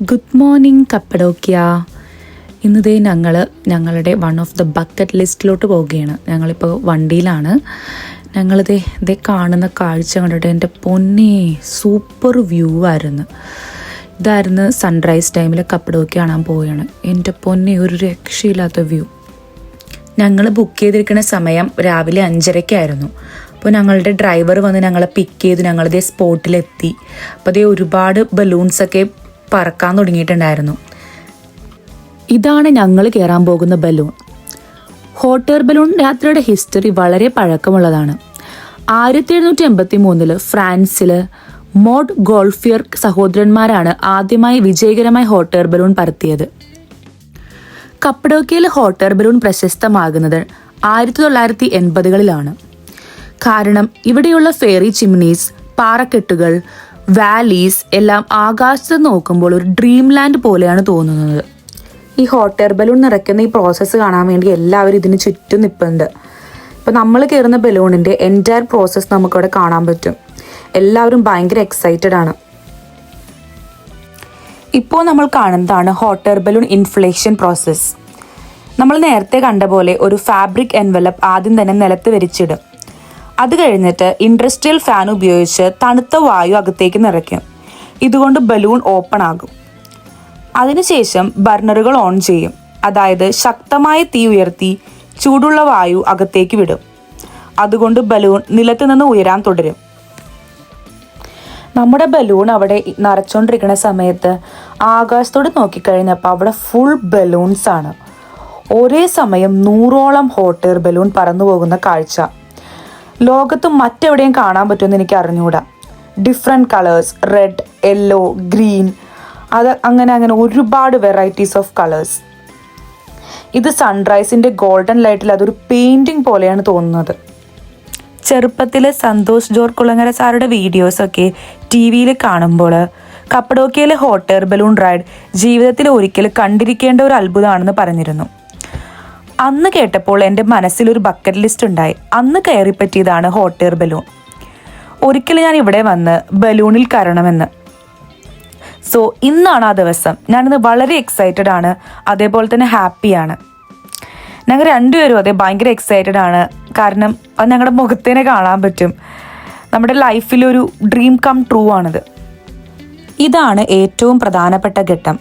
Good morning കപ്പഡോക്യ. ഇന്നതേ ഞങ്ങളുടെ one of the bucket ലിസ്റ്റിലോട്ട് പോവുകയാണ്. ഞങ്ങളിപ്പോൾ വണ്ടിയിലാണ്. ഇതേ കാണുന്ന കാഴ്ച കണ്ടിട്ട് എൻ്റെ പൊന്നേ സൂപ്പർ വ്യൂ ആയിരുന്നു. ഇതായിരുന്നു സൺറൈസ് ടൈമിൽ കപ്പഡോക്യ കാണാൻ പോവുകയാണ്. എൻ്റെ പൊന്നേ ഒരു രക്ഷയില്ലാത്ത വ്യൂ. ഞങ്ങൾ ബുക്ക് ചെയ്തിരിക്കുന്ന സമയം രാവിലെ 5:30 അപ്പോൾ ഞങ്ങളുടെ ഡ്രൈവർ വന്ന് ഞങ്ങളെ പിക്ക് ചെയ്ത് ഞങ്ങളിതേ സ്പോട്ടിലെത്തി. അപ്പോൾ അതേ ഒരുപാട് ബലൂൺസൊക്കെ പറക്കാൻ തുടങ്ങിയിട്ടുണ്ടായിരുന്നു. ഇതാണ് ഞങ്ങൾ കയറാൻ പോകുന്ന ബലൂൺ. ഹോട്ട് എയർ ബലൂൺ യാത്രയുടെ ഹിസ്റ്ററി വളരെ പഴക്കമുള്ളതാണ്. 1783 ഫ്രാൻസിൽ മോഡ് ഗോൾഫിയർ സഹോദരന്മാരാണ് ആദ്യമായി വിജയകരമായി ഹോട്ട് എയർ ബലൂൺ പറത്തിയത്. കപ്പഡോക്യയിൽ ഹോട്ട് എയർ ബലൂൺ പ്രശസ്തമാകുന്നത് 1980കളിലാണ്. കാരണം ഇവിടെയുള്ള ഫെയറി ചിമ്നീസ്, പാറക്കെട്ടുകൾ, വാലീസ് എല്ലാം ആകാശത്ത് നോക്കുമ്പോൾ ഒരു ഡ്രീം ലാൻഡ് പോലെയാണ് തോന്നുന്നത്. ഈ ഹോട്ട് എയർ ബലൂൺ നിറയ്ക്കുന്ന ഈ പ്രോസസ്സ് കാണാൻ വേണ്ടി എല്ലാവരും ഇതിന് ചുറ്റും നിൽപ്പുണ്ട്. ഇപ്പോൾ നമ്മൾ കയറുന്ന ബലൂണിൻ്റെ എൻറ്റയർ പ്രോസസ്സ് നമുക്കവിടെ കാണാൻ പറ്റും. എല്ലാവരും ഭയങ്കര എക്സൈറ്റഡ് ആണ്. ഇപ്പോൾ നമ്മൾ കാണുന്നതാണ് hot air balloon inflation process. നമ്മൾ നേരത്തെ കണ്ട പോലെ ഒരു ഫാബ്രിക് എൻവലപ്പ് ആദ്യം തന്നെ നിലത്ത് വരിച്ചിടും. അത് കഴിഞ്ഞിട്ട് ഇൻഡസ്ട്രിയൽ ഫാൻ ഉപയോഗിച്ച് തണുത്ത വായു അകത്തേക്ക് നിറയ്ക്കും. ഇതുകൊണ്ട് ബലൂൺ ഓപ്പൺ ആകും. അതിനുശേഷം ബർണറുകൾ ഓൺ ചെയ്യും. അതായത് ശക്തമായ തീ ഉയർത്തി ചൂടുള്ള വായു അകത്തേക്ക് വിടും. അതുകൊണ്ട് ബലൂൺ നിലത്ത് നിന്ന് ഉയരാൻ തുടരും. നമ്മുടെ ബലൂൺ അവിടെ നിറച്ചുകൊണ്ടിരിക്കുന്ന സമയത്ത് ആകാശത്തോട് നോക്കിക്കഴിഞ്ഞപ്പോൾ അവിടെ ഫുൾ ബലൂൺസ് ആണ്. ഒരേ സമയം 100ഓളം ഹോട്ട് എയർ ബലൂൺ പറന്നു പോകുന്ന കാഴ്ച ലോകത്ത് മറ്റെവിടെയും കാണാൻ പറ്റുമെന്ന് എനിക്ക് അറിഞ്ഞുകൂടാ. Different colours, red, yellow, green, അങ്ങനെ ഒരുപാട് വെറൈറ്റീസ് ഓഫ് കളേഴ്സ്. ഇത് സൺറൈസിൻ്റെ ഗോൾഡൻ ലൈറ്റിൽ അതൊരു പെയിൻറ്റിങ് പോലെയാണ് തോന്നുന്നത്. ചെറുപ്പത്തിൽ സന്തോഷ് ജോർജ് കുളങ്ങര സാറുടെ വീഡിയോസൊക്കെ TV-യിൽ കാണുമ്പോൾ കപ്പഡോക്യയിലെ ഹോട്ട് എയർ ബലൂൺ റൈഡ് ജീവിതത്തിൽ ഒരിക്കൽ കണ്ടിരിക്കേണ്ട ഒരു അത്ഭുതമാണെന്ന് പറഞ്ഞിരുന്നു. അന്ന് കേട്ടപ്പോൾ എൻ്റെ മനസ്സിലൊരു ബക്കറ്റ് ലിസ്റ്റ് ഉണ്ടായി. അന്ന് കയറിപ്പറ്റിയതാണ് ഹോട്ട് എയർ ബലൂൺ. ഒരിക്കൽ ഞാൻ ഇവിടെ വന്ന് ബലൂണിൽ കയറണമെന്ന്. സോ ഇന്നാണ് ആ ദിവസം. ഞാനിന്ന് വളരെ എക്സൈറ്റഡ് ആണ്, അതേപോലെ തന്നെ ഹാപ്പിയാണ്. ഞങ്ങൾ രണ്ടുപേരും ഭയങ്കര എക്സൈറ്റഡ് ആണ്. കാരണം അത് ഞങ്ങളുടെ മുഖത്തേനെ കാണാൻ പറ്റും. നമ്മുടെ ലൈഫിലൊരു ഡ്രീം കം ട്രൂ ആണിത്. ഇതാണ് ഏറ്റവും പ്രധാനപ്പെട്ട ഘട്ടം,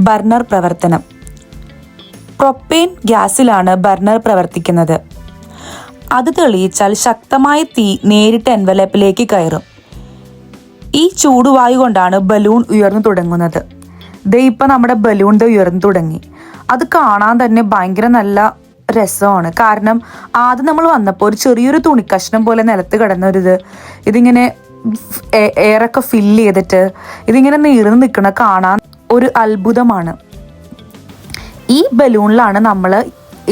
ബർണർ പ്രവർത്തനം. പ്രൊപ്പേൻ ഗ്യാസിലാണ് ബർണർ പ്രവർത്തിക്കുന്നത്. അത് തെളിയിച്ചാൽ ശക്തമായ തീ നേരിട്ട് എൻവലപ്പിലേക്ക് കയറും. ഈ ചൂടുവായു കൊണ്ടാണ് ബലൂൺ ഉയർന്നു തുടങ്ങുന്നത്. ഇപ്പം നമ്മുടെ ബലൂൺ ഉയർന്നു തുടങ്ങി. അത് കാണാൻ തന്നെ ഭയങ്കര നല്ല രസമാണ്. കാരണം ആദ്യം നമ്മൾ വന്നപ്പോൾ ഒരു ചെറിയൊരു തുണിക്കഷ്ണം പോലെ നിലത്ത് കിടന്നൊരിത് ഇതിങ്ങനെ എയറൊക്കെ ഫില്ല് ചെയ്തിട്ട് ഇതിങ്ങനെ നീർന്ന് നിൽക്കണ കാണാൻ ഒരു അത്ഭുതമാണ്. ഈ ബലൂണിലാണ് നമ്മൾ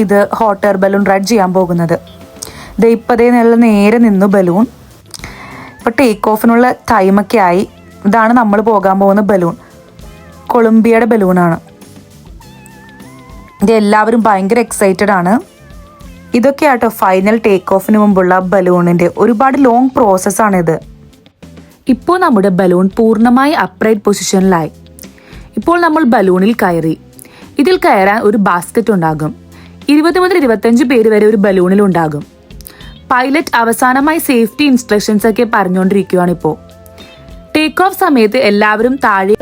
ഇത് ഹോട്ട് എയർ ബലൂൺ റൈഡ് ചെയ്യാൻ പോകുന്നത്. ഇപ്പതേ നേരെ നിന്നു ബലൂൺ. ഇപ്പോൾ ടേക്ക് ഓഫിനുള്ള ടൈമൊക്കെ ആയി. ഇതാണ് നമ്മൾ പോകാൻ പോകുന്ന ബലൂൺ. കൊളംബിയയുടെ ബലൂണാണ്. എല്ലാവരും ഭയങ്കര എക്സൈറ്റഡ് ആണ്. ഇതൊക്കെ ആട്ടോ ഫൈനൽ ടേക്ക് ഓഫിന് മുമ്പുള്ള ബലൂണിൻ്റെ ഒരുപാട് ലോങ് പ്രോസസ്സാണിത്. ഇപ്പോൾ നമ്മുടെ ബലൂൺ പൂർണ്ണമായി അപ്രൈറ്റ് പൊസിഷനിലായി. ഇപ്പോൾ നമ്മൾ ബലൂണിൽ കയറി. ഇതിൽ കയറാൻ ഒരു ബാസ്ക്കറ്റ് ഉണ്ടാകും. 20 മുതൽ 25 പേര് വരെ ഒരു ബലൂണിൽ ഉണ്ടാകും. പൈലറ്റ് അവസാനമായി സേഫ്റ്റി ഇൻസ്ട്രക്ഷൻസ് ഒക്കെ പറഞ്ഞുകൊണ്ടിരിക്കുകയാണ്. ഇപ്പോൾ ടേക്ക് ഓഫ് സമയത്ത് എല്ലാവരും താഴെ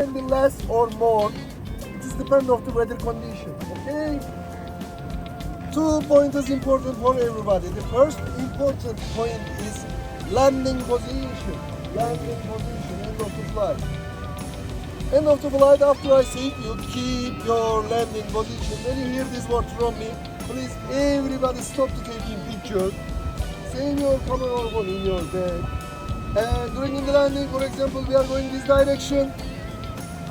End of the flight, after I say you keep your landing position. When you hear this word from me, please everybody stop to taking picture. Save your camera or phone in your bag. And during the landing, for example, we are going this direction.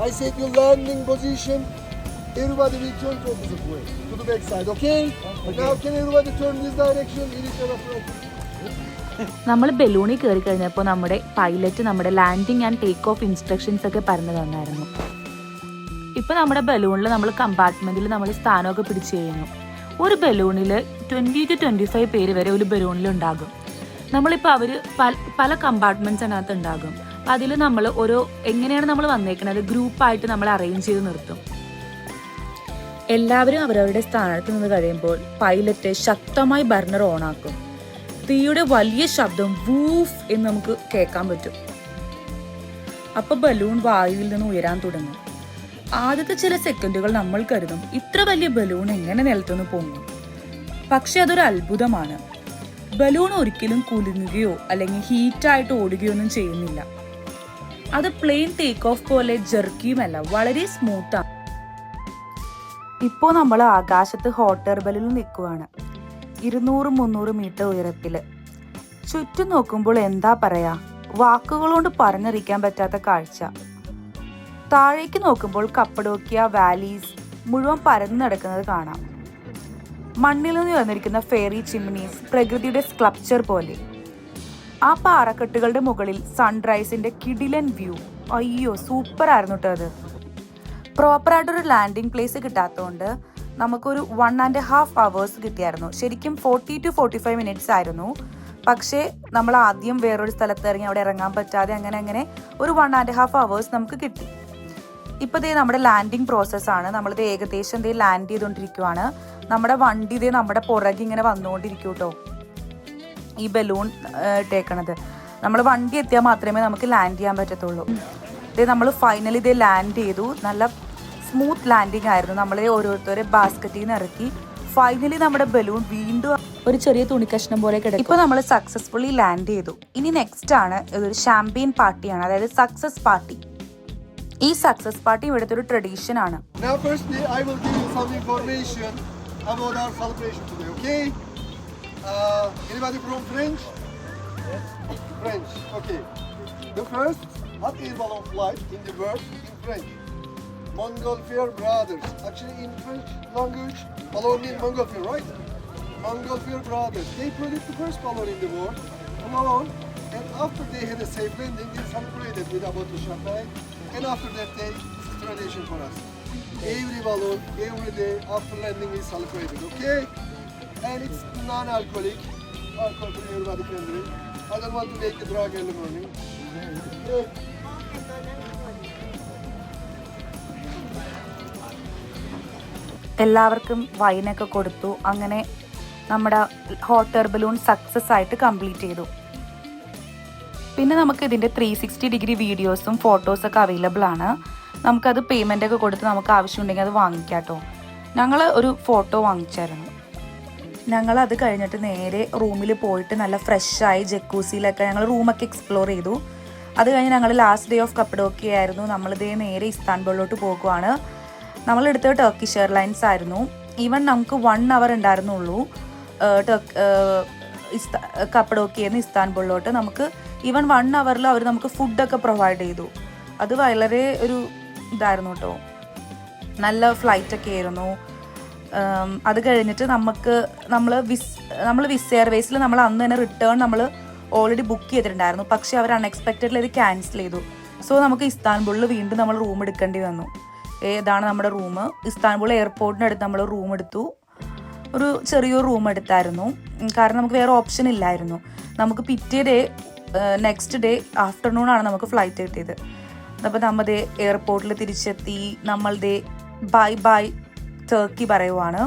I said your landing position. Everybody will turn to opposite way, to the back side, okay? Now can everybody turn this direction? നമ്മൾ ബലൂണിൽ കയറി കഴിഞ്ഞപ്പോൾ നമ്മുടെ pilot നമ്മുടെ landing and take off instructions ഒക്കെ പറഞ്ഞു തന്നായിരുന്നു. ഇപ്പോൾ നമ്മുടെ ബലൂണിൽ നമ്മൾ കമ്പാർട്ട്മെൻറ്റിൽ നമ്മൾ സ്ഥാനമൊക്കെ പിടിച്ചു കഴിഞ്ഞു. ഒരു ബലൂണിൽ 20 to 25 പേര് വരെ ഒരു ബലൂണിൽ ഉണ്ടാകും. നമ്മളിപ്പോൾ അവർ പല കമ്പാർട്ട്മെൻറ്റ്സ് അതിനകത്ത് ഉണ്ടാകും. അതിൽ നമ്മൾ എങ്ങനെയാണ് നമ്മൾ വന്നേക്കുന്നത് ഗ്രൂപ്പായിട്ട് നമ്മൾ അറേഞ്ച് ചെയ്ത് നിർത്തും. എല്ലാവരും അവരവരുടെ സ്ഥാനത്ത് നിന്ന് കഴിയുമ്പോൾ പൈലറ്റ് ശക്തമായി ബർണർ ഓണാക്കും. തീയുടെ വലിയ ശബ്ദം വൂഫ് എന്ന് നമുക്ക് കേൾക്കാൻ പറ്റും. അപ്പൊ ബലൂൺ വായുവിൽ നിന്ന് ഉയരാൻ തുടങ്ങും. ആദ്യത്തെ ചില സെക്കൻഡുകൾ നമ്മൾ കരുതും ഇത്ര വലിയ ബലൂൺ എങ്ങനെ നിലത്തുനിന്ന് പൊങ്ങും. പക്ഷെ അതൊരു അത്ഭുതമാണ്. ബലൂൺ ഒരിക്കലും കുലുങ്ങുകയോ അല്ലെങ്കിൽ ഹീറ്റായിട്ട് ഓടുകയോ ഒന്നും ചെയ്യുന്നില്ല. അത് പ്ലെയിൻ ടേക്ക് ഓഫ് പോലെ ജെർക്കിയുമല്ല, വളരെ സ്മൂത്താണ്. ഇപ്പോൾ നമ്മൾ ആകാശത്ത് ഹോട്ട് എയർ ബലൂണിൽ നിൽക്കുവാണ്, 200-300 മീറ്റർ ഉയരത്തില്. ചുറ്റും നോക്കുമ്പോൾ എന്താ പറയാ, വാക്കുകൾ കൊണ്ട് പറഞ്ഞറിയിക്കാൻ പറ്റാത്ത കാഴ്ച. താഴേക്ക് നോക്കുമ്പോൾ കപ്പഡോക്കിയ വാലീസ് മുഴുവൻ പരന്നു നടക്കുന്നത് കാണാം. മണ്ണിൽ നിന്ന് ഉയർന്നിരിക്കുന്ന ഫെയറി ചിമ്നീസ് പ്രകൃതിയുടെ സ്കൾപ്ചർ പോലെ. ആ പാറക്കെട്ടുകളുടെ മുകളിൽ സൺറൈസിന്റെ കിടിലൻ വ്യൂ. അയ്യോ, സൂപ്പർ ആയിരുന്നു കേട്ടോ അത്. പ്രോപ്പറായിട്ടൊരു ലാൻഡിങ് പ്ലേസ് കിട്ടാത്തതുകൊണ്ട് നമുക്കൊരു 1.5 hours കിട്ടിയായിരുന്നു. ശരിക്കും 40 to 45 minutes ആയിരുന്നു. പക്ഷേ നമ്മൾ ആദ്യം വേറൊരു സ്ഥലത്ത് ഇറങ്ങി അവിടെ ഇറങ്ങാൻ പറ്റാതെ അങ്ങനെ ഒരു 1.5 hours നമുക്ക് കിട്ടി. ഇപ്പോൾ ദേ നമ്മുടെ ലാൻഡിങ് പ്രോസസ്സാണ്. നമ്മളിത് ഏകദേശം ലാൻഡ് ചെയ്തുകൊണ്ടിരിക്കുവാണ്. നമ്മുടെ വണ്ടി നമ്മുടെ പുറകെ ഇങ്ങനെ വന്നുകൊണ്ടിരിക്കും കേട്ടോ. ഈ ബലൂൺ ഇട്ടേക്കണത് നമ്മൾ വണ്ടി എത്തിയാൽ മാത്രമേ നമുക്ക് ലാൻഡ് ചെയ്യാൻ പറ്റത്തുള്ളൂ. നമ്മൾ ഫൈനലി ലാൻഡ് ചെയ്തു. നല്ല സ്മൂത്ത് ലാൻഡിങ് ആയിരുന്നു. നമ്മളെ ഓരോരുത്തരെ ബാസ്ക്കറ്റിൽ നിന്ന് ഇറക്കി ഫൈനലി നമ്മുടെ ബലൂൺ വീണ്ടും ഒരു ചെറിയ തുണിക്കഷ്ണം പോലെ കിടക്കും. ഇപ്പോൾ നമ്മൾ സക്സസ്ഫുള്ളി ലാൻഡ് ചെയ്തു. ഇനി നെക്സ്റ്റ് ആണ് ഇതൊരു ഷാമ്പെയിൻ പാർട്ടിയാണ്, അതായത് സക്സസ് പാർട്ടി. ഈ സക്സസ് പാർട്ടി ഇവിടുത്തെ ഒരു ട്രഡീഷൻ ആണ്. Now firstly I will give you some information about our celebration today, okay? Anybody from French? French, okay. The first hot air balloon flight in the world in French. Montgolfier brothers. Actually in French language, balloon means Montgolfier, right? Montgolfier brothers. They produced the first balloon in the world, alone. And after they had a safe landing, they celebrated with a bottle of champagne. And after that day, it's a tradition for us. Every balloon, every day after landing is celebrated, okay? And it's non-alcoholic. Alcohol everybody can drink. I don't want to make a drug early morning. Okay. എല്ലാവർക്കും വൈനൊക്കെ കൊടുത്തു. അങ്ങനെ നമ്മുടെ hot air balloon success ആയിട്ട് complete ചെയ്തു. പിന്നെ നമുക്ക് ഇതിൻ്റെ 360 വീഡിയോസും ഫോട്ടോസൊക്കെ അവൈലബിൾ ആണ്. നമുക്കത് പേയ്മെൻ്റ് ഒക്കെ കൊടുത്ത് നമുക്ക് ആവശ്യമുണ്ടെങ്കിൽ അത് വാങ്ങിക്കാം കേട്ടോ. ഞങ്ങൾ ഒരു ഫോട്ടോ വാങ്ങിച്ചായിരുന്നു. ഞങ്ങൾ അത് കഴിഞ്ഞിട്ട് നേരെ റൂമിൽ പോയിട്ട് നല്ല ഫ്രഷായി ജക്കൂസിയിലൊക്കെ ഞങ്ങൾ റൂമൊക്കെ എക്സ്പ്ലോർ ചെയ്തു. അത് കഴിഞ്ഞ് ഞങ്ങൾ ലാസ്റ്റ് ഡേ ഓഫ് കപ്പഡോക്കിയ ആയിരുന്നു. നമ്മളിതേ നേരെ ഇസ്താൻബുളിലോട്ട് പോകുവാണ്. നമ്മളെടുത്തത് ടർക്കിഷ് എയർലൈൻസ് ആയിരുന്നു. ഈവൻ നമുക്ക് 1 hour ഉണ്ടായിരുന്നുള്ളൂ കപ്പഡോക്കിയിൽ നിന്ന് ഇസ്താൻബുളിലോട്ട്. നമുക്ക് ഈവൻ 1 hourൽ അവർ നമുക്ക് ഫുഡൊക്കെ പ്രൊവൈഡ് ചെയ്തു. അത് വളരെ ഒരു ഇതായിരുന്നു കേട്ടോ. നല്ല ഫ്ലൈറ്റൊക്കെ ആയിരുന്നു. അത് കഴിഞ്ഞിട്ട് നമ്മൾ വിസ് എയർവേസിൽ നമ്മൾ അന്ന് തന്നെ റിട്ടേൺ നമ്മൾ ഓൾറെഡി ബുക്ക് ചെയ്തിട്ടുണ്ടായിരുന്നു. പക്ഷേ അവർ അൺഎക്സ്പെക്റ്റഡ്ലി ഇത് ക്യാൻസൽ ചെയ്തു. സോ നമുക്ക് ഇസ്താൻബുളിൽ വീണ്ടും നമ്മൾ റൂം എടുക്കേണ്ടി വന്നു. ഏതാണ് നമ്മുടെ റൂം. ഇസ്താൻബുൾ എയർപോർട്ടിനടുത്ത് നമ്മൾ റൂം എടുത്തു. ഒരു ചെറിയൊരു റൂം എടുത്തായിരുന്നു. കാരണം നമുക്ക് വേറെ ഓപ്ഷൻ ഇല്ലായിരുന്നു. നമുക്ക് പിറ്റേ ഡേ നെക്സ്റ്റ് ഡേ ആഫ്റ്റർനൂണാണ് നമുക്ക് ഫ്ലൈറ്റ് കിട്ടിയത്. അപ്പോൾ നമ്മൾ എയർപോർട്ടിൽ തിരിച്ചെത്തി. നമ്മൾ ബൈ ടർക്കി പറയുവാണ്.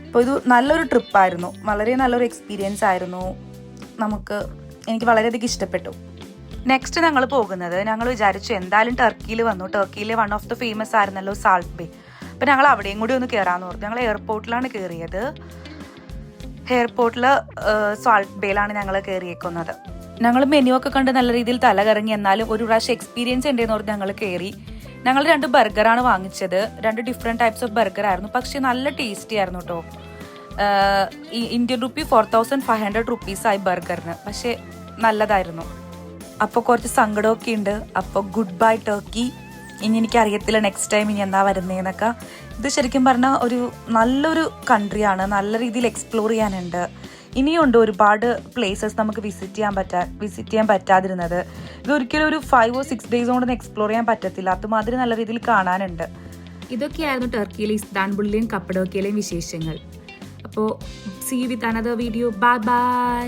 അപ്പോൾ ഇത് നല്ലൊരു ട്രിപ്പായിരുന്നു. വളരെ നല്ലൊരു എക്സ്പീരിയൻസ് ആയിരുന്നു. എനിക്ക് വളരെയധികം ഇഷ്ടപ്പെട്ടു. നെക്സ്റ്റ് ഞങ്ങൾ പോകുന്നത്, ഞങ്ങൾ വിചാരിച്ചു എന്തായാലും ടർക്കിയിൽ വന്നു. ടർക്കിയിലെ വൺ ഓഫ് ദ ഫേമസ് ആയിരുന്നല്ലോ സാൾട്ട് ബേ. അപ്പോൾ ഞങ്ങൾ അവിടെയും കൂടി ഒന്ന് കയറാമെന്ന് പറഞ്ഞു. ഞങ്ങൾ എയർപോർട്ടിലാണ് കയറിയത്. എയർപോർട്ടിൽ സാൾട്ട് ബേയിലാണ് ഞങ്ങൾ കയറിയേക്കുന്നത്. ഞങ്ങൾ മെനു ഒക്കെ കണ്ട് നല്ല രീതിയിൽ തല കറങ്ങി. എന്നാലും ഒരു പ്രാവശ്യം എക്സ്പീരിയൻസ് ഉണ്ടെന്ന് പറഞ്ഞ് ഞങ്ങൾ കയറി. ഞങ്ങൾ 2 ബർഗറാണ് വാങ്ങിച്ചത്. 2 ഡിഫറെൻറ്റ് ടൈപ്സ് ഓഫ് ബർഗർ ആയിരുന്നു. പക്ഷേ നല്ല ടേസ്റ്റി ആയിരുന്നു കേട്ടോ. Indian rupee 4500 rupees ബർഗറിന്. പക്ഷേ നല്ലതായിരുന്നു. അപ്പോൾ കുറച്ച് സങ്കടമൊക്കെ ഉണ്ട്. അപ്പോൾ ഗുഡ് ബൈ ടർക്കി. ഇനി എനിക്കറിയത്തില്ല നെക്സ്റ്റ് ടൈം ഇനി എന്താ വരുന്നതെന്നൊക്കെ. ഇത് ശരിക്കും പറഞ്ഞാൽ ഒരു നല്ലൊരു കൺട്രിയാണ്. നല്ല രീതിയിൽ എക്സ്പ്ലോർ ചെയ്യാനുണ്ട്. ഇനിയുണ്ട് ഒരുപാട് പ്ലേസസ് നമുക്ക് വിസിറ്റ് ചെയ്യാൻ പറ്റാതിരുന്നത്. ഇതൊരിക്കലും ഒരു 5 or 6 days കൊണ്ടൊന്നും എക്സ്പ്ലോർ ചെയ്യാൻ പറ്റത്തില്ല. അതുമാതിരി നല്ല രീതിയിൽ കാണാനുണ്ട്. ഇതൊക്കെയായിരുന്നു ടർക്കിയിലെ ഇസ്താൻബുളിലെയും കപ്പഡോക്കിയയിലെയും വിശേഷങ്ങൾ. അപ്പോൾ see you with another video. Bye by.